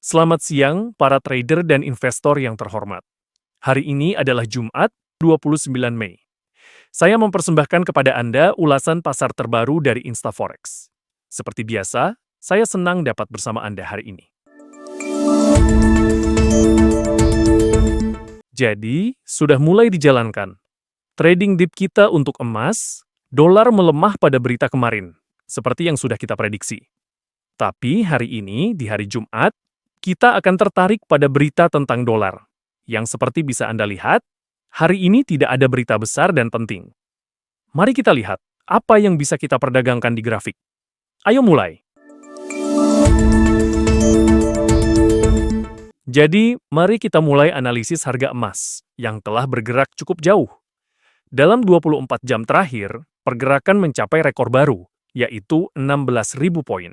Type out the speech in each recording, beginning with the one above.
Selamat siang, para trader dan investor yang terhormat. Hari ini adalah Jumat, 29 Mei. Saya mempersembahkan kepada Anda ulasan pasar terbaru dari InstaForex. Seperti biasa, saya senang dapat bersama Anda hari ini. Jadi, sudah mulai dijalankan. Trading dip kita untuk emas, dolar melemah pada berita kemarin, seperti yang sudah kita prediksi. Tapi hari ini, di hari Jumat, kita akan tertarik pada berita tentang dolar. Yang seperti bisa Anda lihat, hari ini tidak ada berita besar dan penting. Mari kita lihat apa yang bisa kita perdagangkan di grafik. Ayo mulai. Jadi, mari kita mulai analisis harga emas yang telah bergerak cukup jauh. Dalam 24 jam terakhir, pergerakan mencapai rekor baru, yaitu 16.000 poin.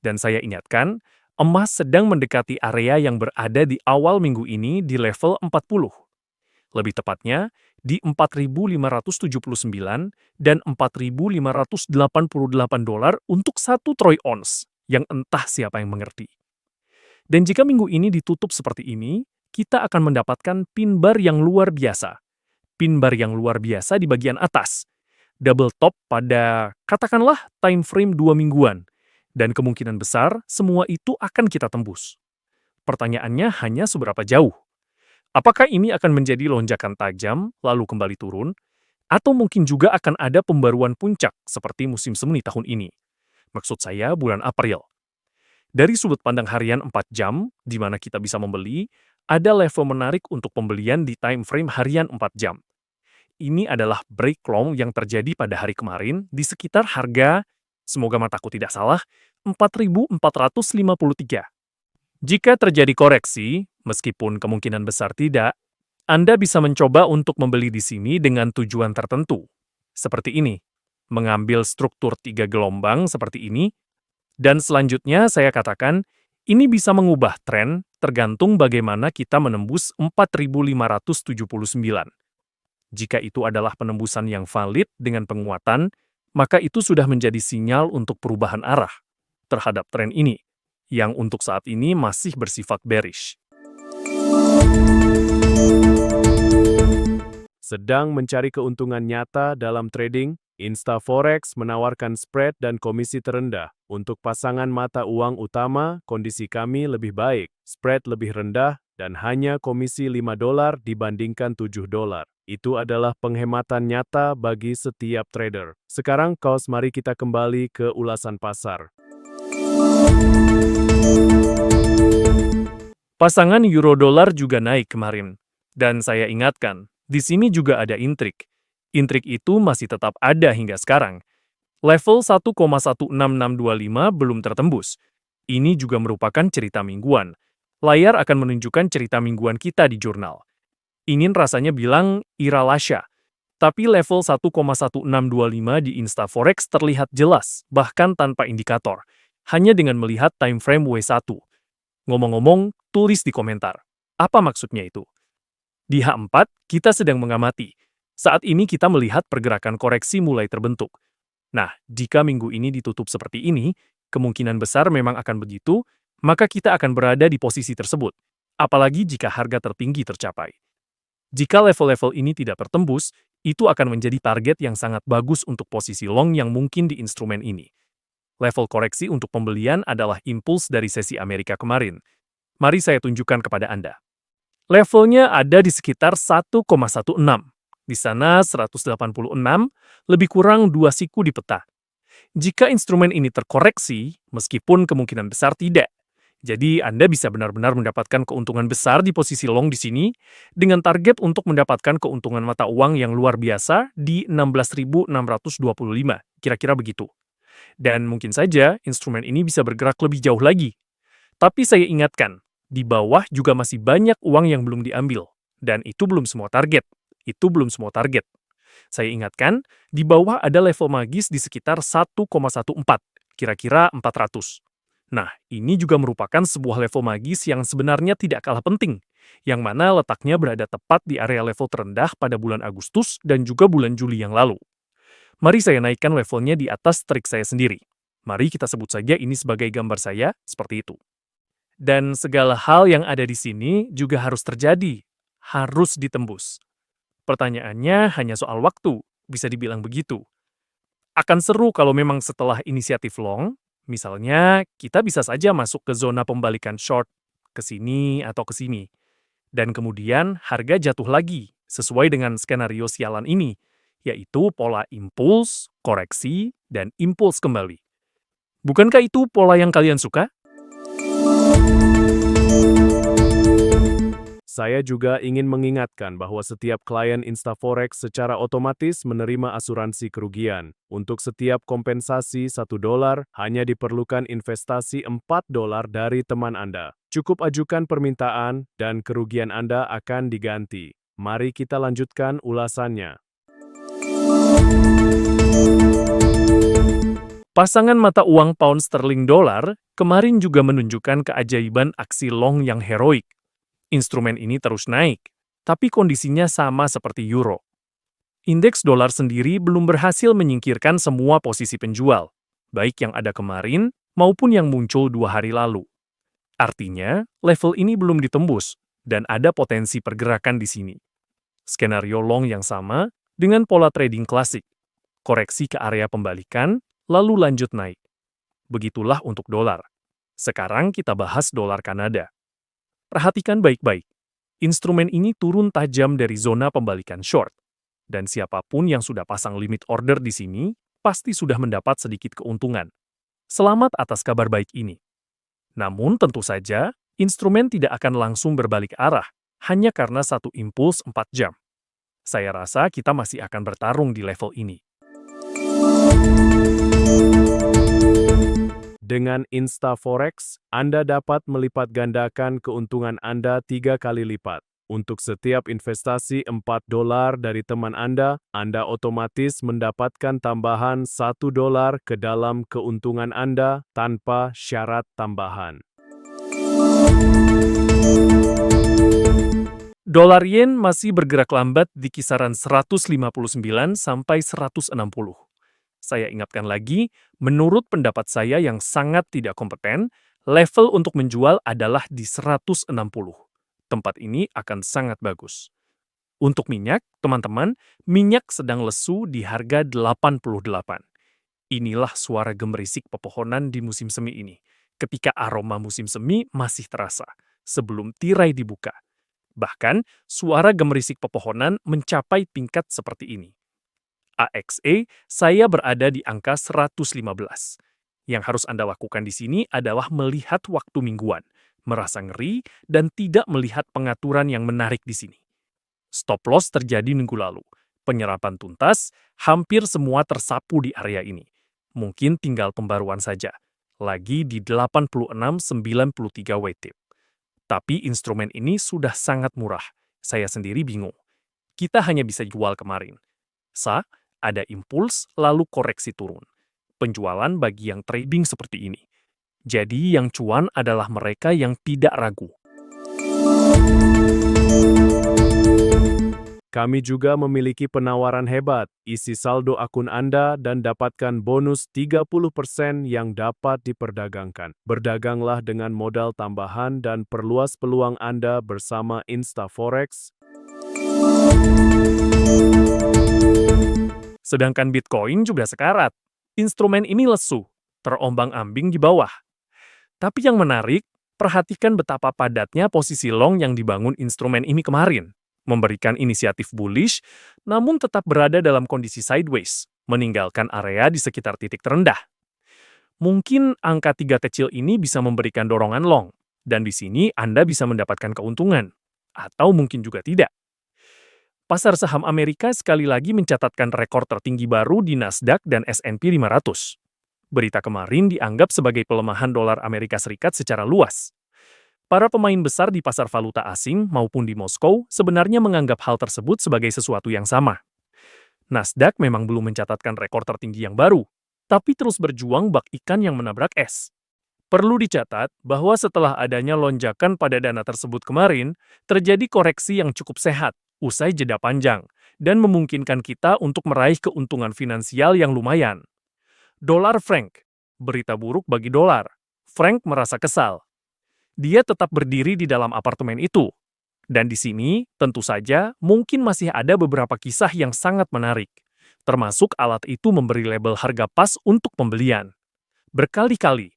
Dan saya ingatkan, emas sedang mendekati area yang berada di awal minggu ini di level 40. Lebih tepatnya, di 4.579 dan 4.588 dolar untuk 1 troy ounce, yang entah siapa yang mengerti. Dan jika minggu ini ditutup seperti ini, kita akan mendapatkan pin bar yang luar biasa. Pin bar yang luar biasa di bagian atas. Double top pada, katakanlah, time frame 2 mingguan. Dan kemungkinan besar, semua itu akan kita tembus. Pertanyaannya hanya seberapa jauh? Apakah ini akan menjadi lonjakan tajam, lalu kembali turun? Atau mungkin juga akan ada pembaruan puncak, seperti musim semi tahun ini? Maksud saya bulan April. Dari sudut pandang harian 4 jam, di mana kita bisa membeli, ada level menarik untuk pembelian di time frame harian 4 jam. Ini adalah break long yang terjadi pada hari kemarin di sekitar harga, semoga mataku tidak salah, 4.453. Jika terjadi koreksi, meskipun kemungkinan besar tidak, Anda bisa mencoba untuk membeli di sini dengan tujuan tertentu. Seperti ini, mengambil struktur 3 gelombang seperti ini, dan selanjutnya saya katakan, ini bisa mengubah tren tergantung bagaimana kita menembus 4.579. Jika itu adalah penembusan yang valid dengan penguatan, maka itu sudah menjadi sinyal untuk perubahan arah terhadap tren ini, yang untuk saat ini masih bersifat bearish. Sedang mencari keuntungan nyata dalam trading, InstaForex menawarkan spread dan komisi terendah. Untuk pasangan mata uang utama, kondisi kami lebih baik, spread lebih rendah, dan hanya komisi 5 dolar dibandingkan 7 dolar. Itu adalah penghematan nyata bagi setiap trader. Sekarang, mari kita kembali ke ulasan pasar. Pasangan euro-dolar juga naik kemarin. Dan saya ingatkan, di sini juga ada intrik. Intrik itu masih tetap ada hingga sekarang. Level 1,16625 belum tertembus. Ini juga merupakan cerita mingguan. Layar akan menunjukkan cerita mingguan kita di jurnal. Ingin rasanya bilang iralasya. Tapi level 1,1625 di InstaForex terlihat jelas, bahkan tanpa indikator. Hanya dengan melihat time frame W1. Ngomong-ngomong, tulis di komentar. Apa maksudnya itu? Di H4, kita sedang mengamati. Saat ini kita melihat pergerakan koreksi mulai terbentuk. Nah, jika minggu ini ditutup seperti ini, kemungkinan besar memang akan begitu, maka kita akan berada di posisi tersebut. Apalagi jika harga tertinggi tercapai. Jika level-level ini tidak tertembus, itu akan menjadi target yang sangat bagus untuk posisi long yang mungkin di instrumen ini. Level koreksi untuk pembelian adalah impuls dari sesi Amerika kemarin. Mari saya tunjukkan kepada Anda. Levelnya ada di sekitar 1,16. Di sana 186, lebih kurang 2 siku di peta. Jika instrumen ini terkoreksi, meskipun kemungkinan besar tidak. Jadi Anda bisa benar-benar mendapatkan keuntungan besar di posisi long di sini, dengan target untuk mendapatkan keuntungan mata uang yang luar biasa di 16.625, kira-kira begitu. Dan mungkin saja instrumen ini bisa bergerak lebih jauh lagi. Tapi saya ingatkan, di bawah juga masih banyak uang yang belum diambil. Dan itu belum semua target. Saya ingatkan, di bawah ada level magis di sekitar 1,14, kira-kira 400. Nah, ini juga merupakan sebuah level magis yang sebenarnya tidak kalah penting, yang mana letaknya berada tepat di area level terendah pada bulan Agustus dan juga bulan Juli yang lalu. Mari saya naikkan levelnya di atas trik saya sendiri. Mari kita sebut saja ini sebagai gambar saya, seperti itu. Dan segala hal yang ada di sini juga harus terjadi, harus ditembus. Pertanyaannya hanya soal waktu, bisa dibilang begitu. Akan seru kalau memang setelah inisiatif long, misalnya kita bisa saja masuk ke zona pembalikan short, ke sini atau ke sini. Dan kemudian harga jatuh lagi, sesuai dengan skenario sialan ini, yaitu pola impuls, koreksi, dan impuls kembali. Bukankah itu pola yang kalian suka? Saya juga ingin mengingatkan bahwa setiap klien Instaforex secara otomatis menerima asuransi kerugian. Untuk setiap kompensasi $1, hanya diperlukan investasi $4 dari teman Anda. Cukup ajukan permintaan dan kerugian Anda akan diganti. Mari kita lanjutkan ulasannya. Pasangan mata uang pound sterling dolar kemarin juga menunjukkan keajaiban aksi long yang heroik. Instrumen ini terus naik, tapi kondisinya sama seperti euro. Indeks dolar sendiri belum berhasil menyingkirkan semua posisi penjual, baik yang ada kemarin maupun yang muncul 2 hari lalu. Artinya, level ini belum ditembus, dan ada potensi pergerakan di sini. Skenario long yang sama dengan pola trading klasik, koreksi ke area pembalikan, lalu lanjut naik. Begitulah untuk dolar. Sekarang kita bahas dolar Kanada. Perhatikan baik-baik, instrumen ini turun tajam dari zona pembalikan short, dan siapapun yang sudah pasang limit order di sini pasti sudah mendapat sedikit keuntungan. Selamat atas kabar baik ini. Namun tentu saja, instrumen tidak akan langsung berbalik arah, hanya karena satu impuls 4 jam. Saya rasa kita masih akan bertarung di level ini. Dengan Instaforex, Anda dapat melipat gandakan keuntungan Anda 3 kali lipat. Untuk setiap investasi $4 dari teman Anda otomatis mendapatkan tambahan $1 ke dalam keuntungan Anda tanpa syarat tambahan. Dolar yen masih bergerak lambat di kisaran 159 sampai 160. Saya ingatkan lagi, menurut pendapat saya yang sangat tidak kompeten, level untuk menjual adalah di 160. Tempat ini akan sangat bagus. Untuk minyak, teman-teman, minyak sedang lesu di harga 88. Inilah suara gemerisik pepohonan di musim semi ini, ketika aroma musim semi masih terasa, sebelum tirai dibuka. Bahkan, suara gemerisik pepohonan mencapai tingkat seperti ini. AXE, saya berada di angka 115. Yang harus Anda lakukan di sini adalah melihat waktu mingguan, merasa ngeri, dan tidak melihat pengaturan yang menarik di sini. Stop loss terjadi minggu lalu. Penyerapan tuntas, hampir semua tersapu di area ini. Mungkin tinggal pembaruan saja. Lagi di 86,93 WTIP. Tapi instrumen ini sudah sangat murah. Saya sendiri bingung. Kita hanya bisa jual kemarin. Ada impuls, lalu koreksi turun. Penjualan bagi yang trading seperti ini. Jadi yang cuan adalah mereka yang tidak ragu. Kami juga memiliki penawaran hebat. Isi saldo akun Anda dan dapatkan bonus 30% yang dapat diperdagangkan. Berdaganglah dengan modal tambahan dan perluas peluang Anda bersama Instaforex. Sedangkan Bitcoin juga sekarat. Instrumen ini lesu, terombang-ambing di bawah. Tapi yang menarik, perhatikan betapa padatnya posisi long yang dibangun instrumen ini kemarin, memberikan inisiatif bullish, namun tetap berada dalam kondisi sideways, meninggalkan area di sekitar titik terendah. Mungkin angka 3 kecil ini bisa memberikan dorongan long, dan di sini Anda bisa mendapatkan keuntungan. Atau mungkin juga tidak. Pasar saham Amerika sekali lagi mencatatkan rekor tertinggi baru di Nasdaq dan S&P 500. Berita kemarin dianggap sebagai pelemahan dolar Amerika Serikat secara luas. Para pemain besar di pasar valuta asing maupun di Moskow sebenarnya menganggap hal tersebut sebagai sesuatu yang sama. Nasdaq memang belum mencatatkan rekor tertinggi yang baru, tapi terus berjuang bak ikan yang menabrak es. Perlu dicatat bahwa setelah adanya lonjakan pada dana tersebut kemarin, terjadi koreksi yang cukup sehat, usai jeda panjang, dan memungkinkan kita untuk meraih keuntungan finansial yang lumayan. Dolar franc, berita buruk bagi dolar. Frank merasa kesal. Dia tetap berdiri di dalam apartemen itu. Dan di sini, tentu saja, mungkin masih ada beberapa kisah yang sangat menarik. Termasuk alat itu memberi label harga pas untuk pembelian. Berkali-kali.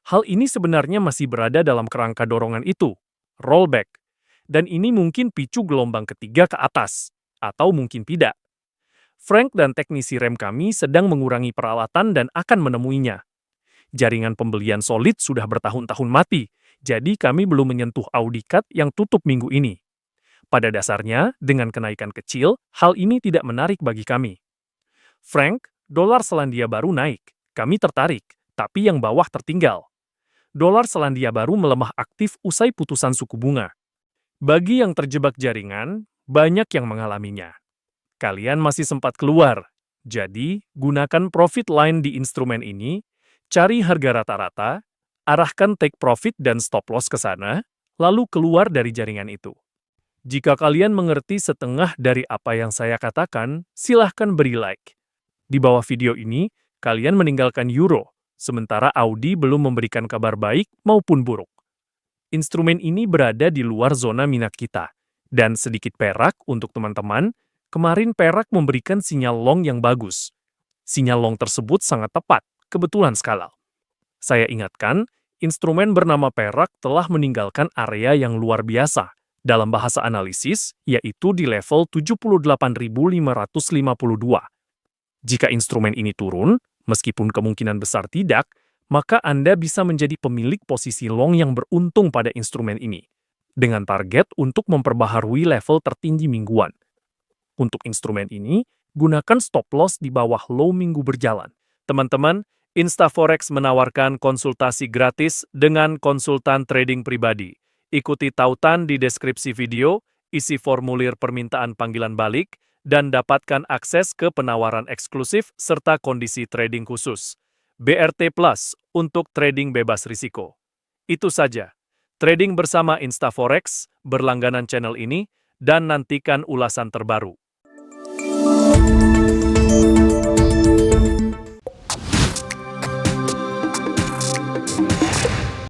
Hal ini sebenarnya masih berada dalam kerangka dorongan itu, rollback. Dan ini mungkin picu gelombang ketiga ke atas, atau mungkin tidak. Frank dan teknisi rem kami sedang mengurangi peralatan dan akan menemuinya. Jaringan pembelian solid sudah bertahun-tahun mati, jadi kami belum menyentuh Audi Cut yang tutup minggu ini. Pada dasarnya, dengan kenaikan kecil, hal ini tidak menarik bagi kami. Frank, dolar Selandia Baru naik. Kami tertarik, tapi yang bawah tertinggal. Dolar Selandia Baru melemah aktif usai putusan suku bunga. Bagi yang terjebak jaringan, banyak yang mengalaminya. Kalian masih sempat keluar, jadi gunakan profit line di instrumen ini, cari harga rata-rata, arahkan take profit dan stop loss ke sana, lalu keluar dari jaringan itu. Jika kalian mengerti setengah dari apa yang saya katakan, silahkan beri like. Di bawah video ini, kalian meninggalkan euro, sementara Audi belum memberikan kabar baik maupun buruk. Instrumen ini berada di luar zona minat kita. Dan sedikit perak untuk teman-teman, kemarin perak memberikan sinyal long yang bagus. Sinyal long tersebut sangat tepat, kebetulan sekali. Saya ingatkan, instrumen bernama perak telah meninggalkan area yang luar biasa, dalam bahasa analisis, yaitu di level 78.552. Jika instrumen ini turun, meskipun kemungkinan besar tidak, maka Anda bisa menjadi pemilik posisi long yang beruntung pada instrumen ini, dengan target untuk memperbaharui level tertinggi mingguan. Untuk instrumen ini, gunakan stop loss di bawah low minggu berjalan. Teman-teman, Instaforex menawarkan konsultasi gratis dengan konsultan trading pribadi. Ikuti tautan di deskripsi video, isi formulir permintaan panggilan balik, dan dapatkan akses ke penawaran eksklusif serta kondisi trading khusus. BRT Plus untuk trading bebas risiko. Itu saja. Trading bersama Instaforex, berlangganan channel ini, dan nantikan ulasan terbaru.